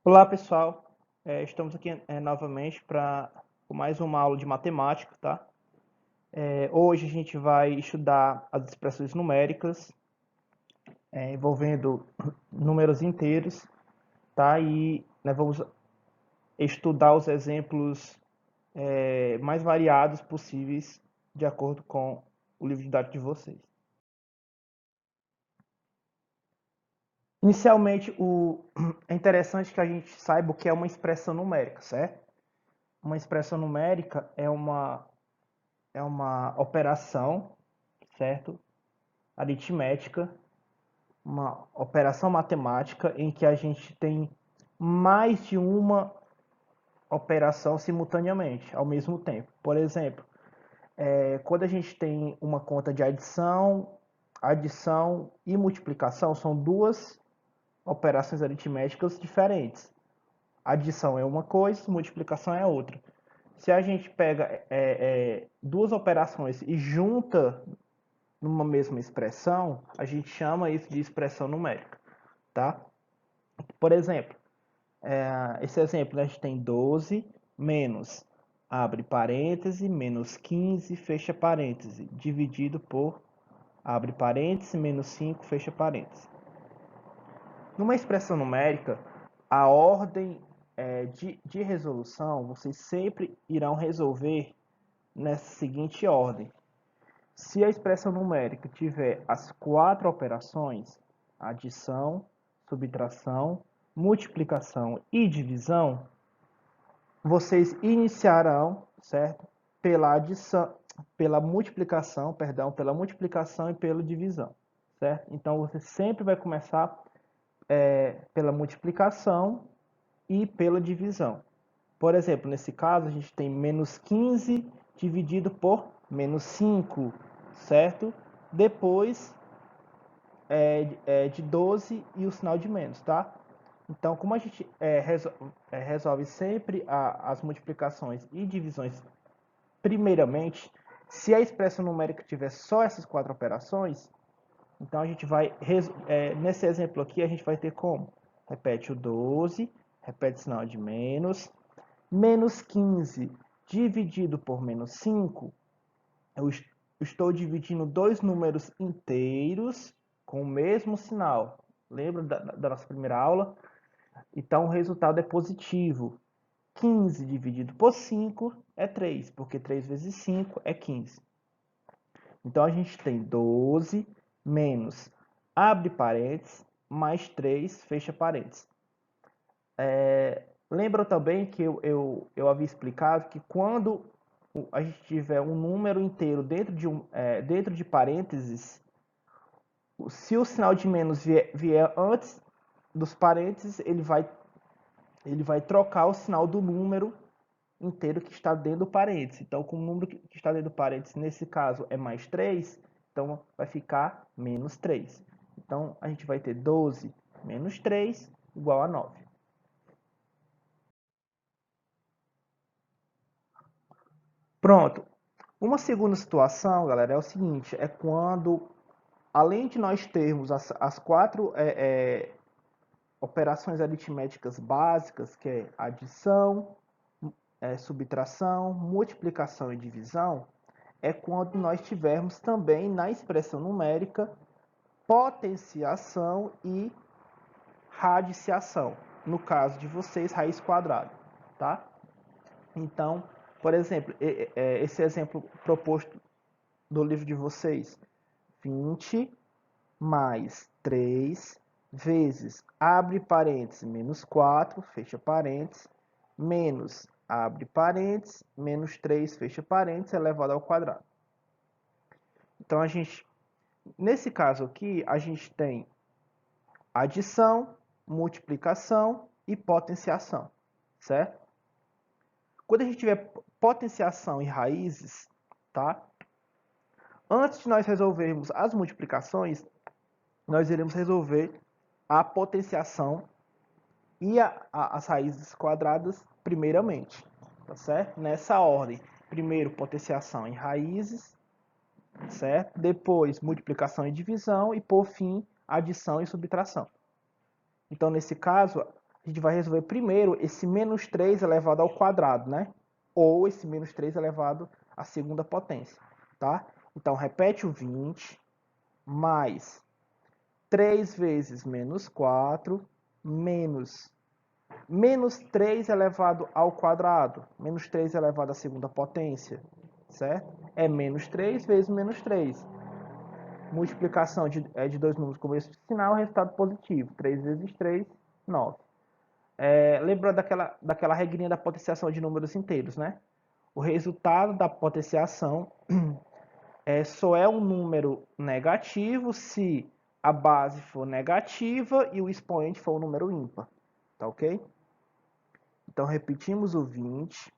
Olá, pessoal. Estamos aqui novamente com mais uma aula de matemática, tá? Hoje a gente vai estudar as expressões numéricas, envolvendo números inteiros, tá? E nós vamos estudar os exemplos mais variados possíveis de acordo com o livro didático de vocês. Inicialmente, é interessante que a gente saiba o que é uma expressão numérica, certo? Uma expressão numérica é uma operação, certo? Aritmética, uma operação matemática em que a gente tem mais de uma operação simultaneamente, ao mesmo tempo. Por exemplo, quando a gente tem uma conta de adição e multiplicação, são duas operações aritméticas diferentes. Adição é uma coisa, multiplicação é outra. Se a gente pega duas operações e junta numa mesma expressão, a gente chama isso de expressão numérica, tá? Por exemplo, esse exemplo, né, a gente tem 12 menos, abre parêntese, menos 15, fecha parêntese, dividido por, abre parêntese, menos 5, fecha parêntese. Numa expressão numérica, a ordem de resolução, vocês sempre irão resolver nessa seguinte ordem. Se a expressão numérica tiver as quatro operações, adição, subtração, multiplicação e divisão, vocês iniciarão, certo? Pela adição, pela multiplicação e pela divisão, certo? Então você sempre vai começar pela multiplicação e pela divisão. Por exemplo, nesse caso a gente tem menos 15 dividido por menos 5, certo? Depois de 12 e o sinal de menos, tá? Então, como a gente resolve sempre as multiplicações e divisões primeiramente, se a expressão numérica tiver só essas quatro operações, então a gente vai, nesse exemplo aqui, a gente vai ter como? Repete o 12, repete o sinal de menos, menos 15 dividido por menos 5, eu estou dividindo dois números inteiros com o mesmo sinal. Lembra da nossa primeira aula? Então o resultado é positivo. 15 dividido por 5 é 3, porque 3 vezes 5 é 15. Então a gente tem 12 menos, abre parênteses, mais 3, fecha parênteses. Lembra também que eu havia explicado que quando a gente tiver um número inteiro dentro de parênteses, se o sinal de menos vier antes dos parênteses, ele vai trocar o sinal do número inteiro que está dentro do parênteses. Então, como o número que está dentro do parênteses, nesse caso, é mais 3, então vai ficar menos 3. Então, a gente vai ter 12 menos 3 igual a 9. Pronto. Uma segunda situação, galera, é o seguinte, é quando, além de nós termos as quatro operações aritméticas básicas, que é adição, subtração, multiplicação e divisão, é quando nós tivermos também na expressão numérica potenciação e radiciação. No caso de vocês, raiz quadrada, tá? Então, por exemplo, esse exemplo proposto do livro de vocês, 20 mais 3 vezes, abre parênteses, menos 4, fecha parênteses, menos, abre parênteses, menos 3, fecha parênteses, elevado ao quadrado. Então, nesse caso aqui, a gente tem adição, multiplicação e potenciação, certo? Quando a gente tiver potenciação e raízes, tá? Antes de nós resolvermos as multiplicações, nós iremos resolver a potenciação e as raízes quadradas primeiramente, tá certo? Nessa ordem. Primeiro potenciação em raízes, certo? Depois multiplicação e divisão e por fim adição e subtração. Então nesse caso a gente vai resolver primeiro esse menos 3 elevado ao quadrado, né? Ou esse menos 3 elevado à segunda potência, tá? Então, repete o 20 mais 3 vezes menos 4 menos 3 elevado ao quadrado. Menos 3 elevado à segunda potência, certo? É menos 3 vezes menos 3. Multiplicação de dois números com o mesmo sinal, resultado positivo. 3 vezes 3, 9. Lembra daquela regrinha da potenciação de números inteiros, né? O resultado da potenciação só é um número negativo se a base for negativa e o expoente for um número ímpar. Tá ok? Então, repetimos o 20.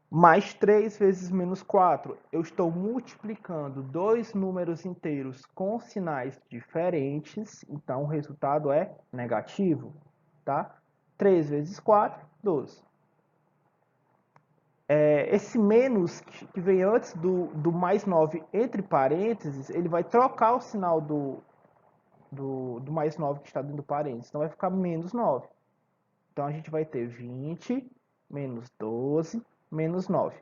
Mais 3 vezes menos 4. Eu estou multiplicando dois números inteiros com sinais diferentes. Então, o resultado é negativo. Tá? 3 vezes 4, 12. Esse menos que vem antes do mais 9 entre parênteses, ele vai trocar o sinal do mais 9 que está dentro do parênteses. Então, vai ficar menos 9. Então, a gente vai ter 20 menos 12 menos 9.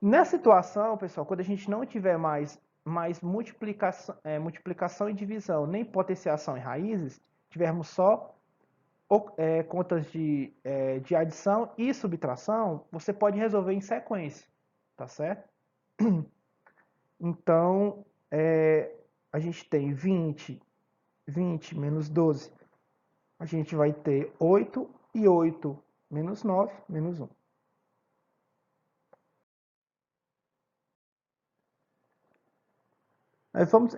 Nessa situação, pessoal, quando a gente não tiver mais multiplicação e divisão, nem potenciação em raízes, tivermos só contas de adição e subtração, você pode resolver em sequência, tá certo? Então, a gente tem 20 menos 12, a gente vai ter 8 e 8 menos 9, menos 1. Nós vamos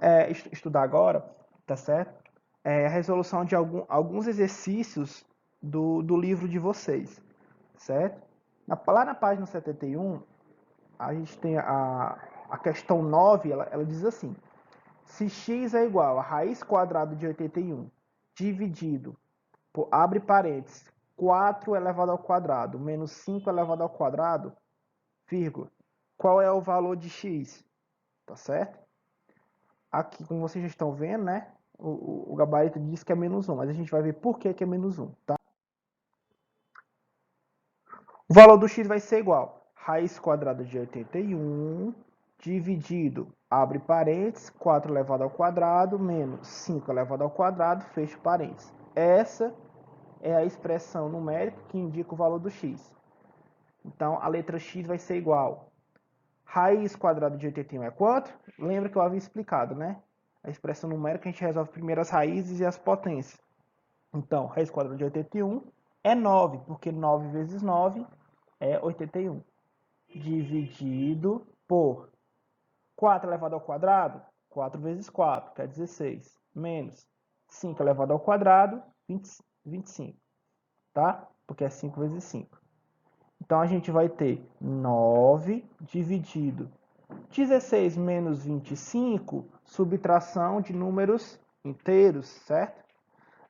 estudar agora, tá certo? A resolução de alguns exercícios do livro de vocês, certo? Lá na página 71, a gente tem a questão 9, ela diz assim: se x é igual a raiz quadrada de 81 dividido por, abre parênteses, 4 elevado ao quadrado menos 5 elevado ao quadrado, vírgula, qual é o valor de x? Tá certo? Aqui, como vocês já estão vendo, né? O gabarito diz que é menos 1, mas a gente vai ver por que é menos 1, tá? O valor do x vai ser igual a raiz quadrada de 81 dividido, abre parênteses, 4 elevado ao quadrado menos 5 elevado ao quadrado, fecha parênteses. Essa é a expressão numérica que indica o valor do x. Então, a letra x vai ser igual. Raiz quadrada de 81 é quanto? Lembra que eu havia explicado, né? A expressão numérica a gente resolve primeiro as raízes e as potências. Então, raiz quadrada de 81 é 9, porque 9 vezes 9 é 81. Dividido por 4 elevado ao quadrado, 4 vezes 4, que é 16. Menos 5 elevado ao quadrado, 25. Tá? Porque é 5 vezes 5. Então, a gente vai ter 9 dividido 16 menos 25, subtração de números inteiros, certo?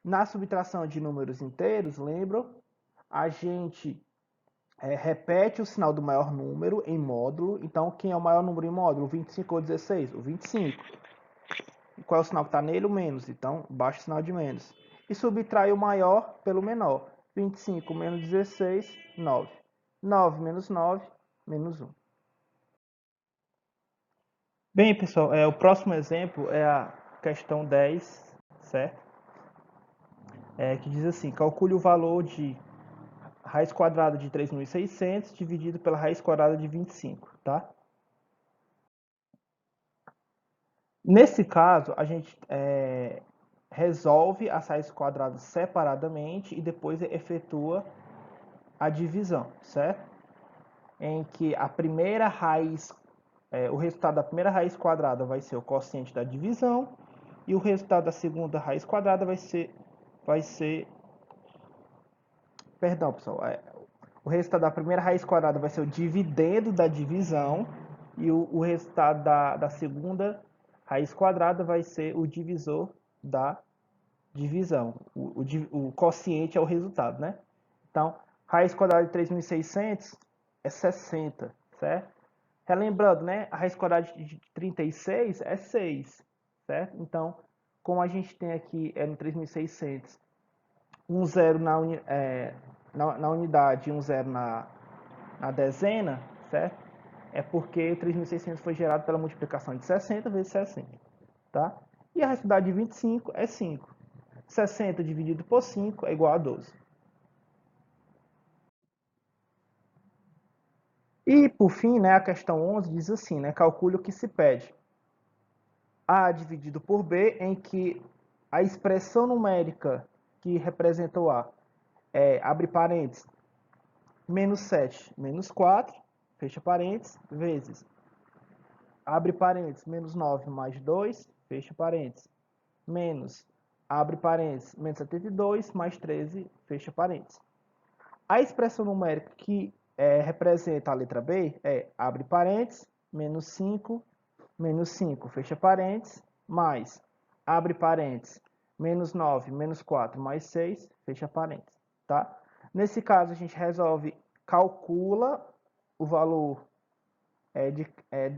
Na subtração de números inteiros, lembram? A gente repete o sinal do maior número em módulo. Então, quem é o maior número em módulo? 25 ou 16? O 25. E qual é o sinal que está nele? O menos. Então, baixa o sinal de menos. E subtrai o maior pelo menor. 25 menos 16, 9. 9 menos 9, menos 1. Bem, pessoal, o próximo exemplo é a questão 10, certo? Que diz assim: calcule o valor de raiz quadrada de 3.600 dividido pela raiz quadrada de 25, tá? Nesse caso, a gente resolve as raízes quadradas separadamente e depois efetua a divisão, certo? Em que a primeira raiz, o resultado da primeira raiz quadrada vai ser o quociente da divisão e o resultado da segunda raiz quadrada vai ser, perdão, pessoal, o resultado da primeira raiz quadrada vai ser o dividendo da divisão e o resultado da segunda raiz quadrada vai ser o divisor da divisão. O quociente é o resultado, né? Então, raiz quadrada de 3.600 é 60, certo? Relembrando, né? A raiz quadrada de 36 é 6, certo? Então, como a gente tem aqui no 3.600 um zero na unidade e um zero na dezena, certo? É porque 3.600 foi gerado pela multiplicação de 60 vezes 60, tá? E a reciprocidade de 25 é 5. 60 dividido por 5 é igual a 12. E, por fim, né, a questão 11 diz assim, né, calcule o que se pede. A dividido por B, em que a expressão numérica que representa o A abre parênteses, menos 7 menos 4, fecha parênteses, vezes, abre parênteses, menos 9 mais 2, fecha parênteses, menos, abre parênteses, menos 72 mais 13, fecha parênteses. A expressão numérica que representa a letra B abre parênteses, menos 5, fecha parênteses, mais, abre parênteses, menos 9, menos 4, mais 6, fecha parênteses, tá? Nesse caso, a gente resolve, calcula o valor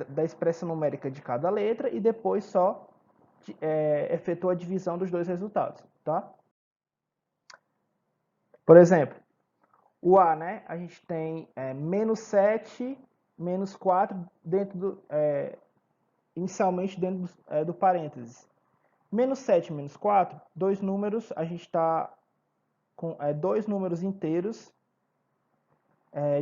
da expressão numérica de cada letra e depois só efetua a divisão dos dois resultados, tá? Por exemplo, o A, né? A gente tem menos 7, menos 4 inicialmente dentro do parênteses. Menos 7 menos 4, dois números, a gente está com dois números inteiros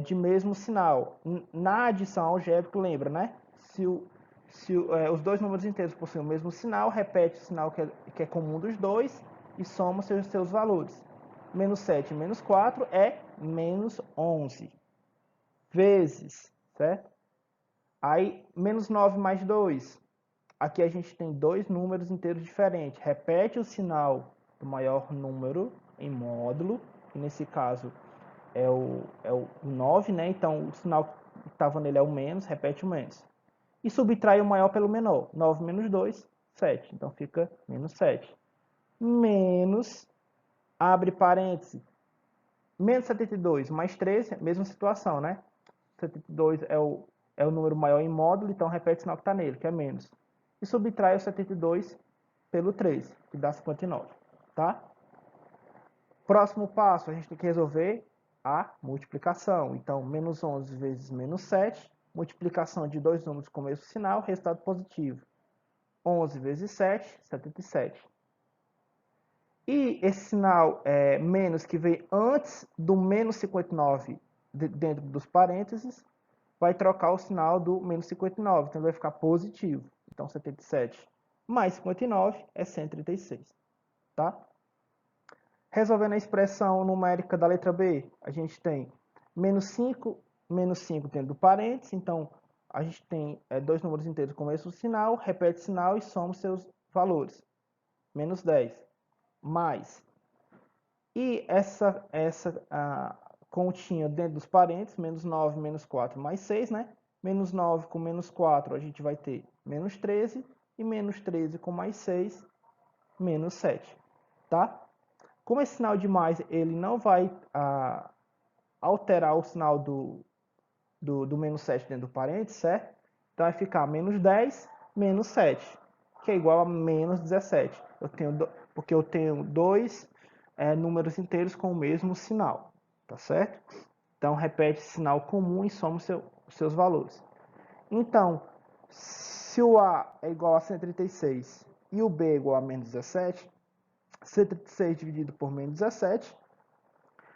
de mesmo sinal. Na adição algébrica, lembra, né? Se os dois números inteiros possuem o mesmo sinal, repete o sinal que é comum dos dois e soma seus valores. Menos 7 menos 4 é menos 11. Vezes, certo? Aí, menos 9 mais 2. Aqui a gente tem dois números inteiros diferentes. Repete o sinal do maior número em módulo, que nesse caso é o 9, né? Então, o sinal que estava nele é o menos, repete o menos. E subtrai o maior pelo menor. 9 menos 2, 7. Então, fica menos 7. Menos, abre parêntese, menos 72 mais 13, mesma situação, né? 72 é o número maior em módulo, então repete o sinal que está nele, que é menos. E subtrai o 72 pelo 13, que dá 59, tá? Próximo passo, a gente tem que resolver a multiplicação. Então, menos 11 vezes menos 7, multiplicação de dois números com o mesmo sinal, resultado positivo. 11 vezes 7, 77. E esse sinal menos que vem antes do menos 59 dentro dos parênteses, vai trocar o sinal do menos 59, então vai ficar positivo. Então, 77 mais 59 é 136, tá? Resolvendo a expressão numérica da letra B, a gente tem menos 5 dentro do parênteses, então a gente tem dois números inteiros com o mesmo sinal, repete o sinal e soma seus valores. Menos 10, mais. E essa continha dentro dos parênteses, menos 9, menos 4, mais 6, né? Menos 9 com menos 4, a gente vai ter menos 13, e menos 13 com mais 6, menos 7, tá? Como esse sinal de mais, ele não vai alterar o sinal do menos 7 dentro do parênteses, certo? Então vai ficar menos 10, menos 7, que é igual a menos 17. Porque eu tenho dois números inteiros com o mesmo sinal, tá certo? Então repete esse sinal comum e soma os seus valores. Então, se o A é igual a 136 e o B é igual a menos 17, 136 dividido por menos 17,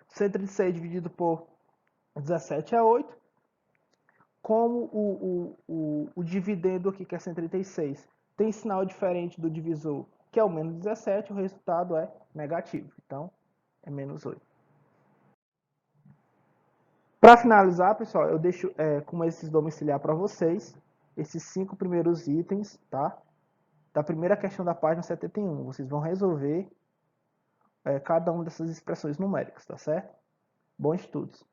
136 dividido por 17 é 8. Como o dividendo aqui, que é 136, tem sinal diferente do divisor, que é o menos 17, o resultado é negativo. Então, é menos 8. Para finalizar, pessoal, eu deixo como esses domiciliar para vocês, esses 5 primeiros itens, tá? Da primeira questão da página 71. Vocês vão resolver cada uma dessas expressões numéricas, tá certo? Bons estudos!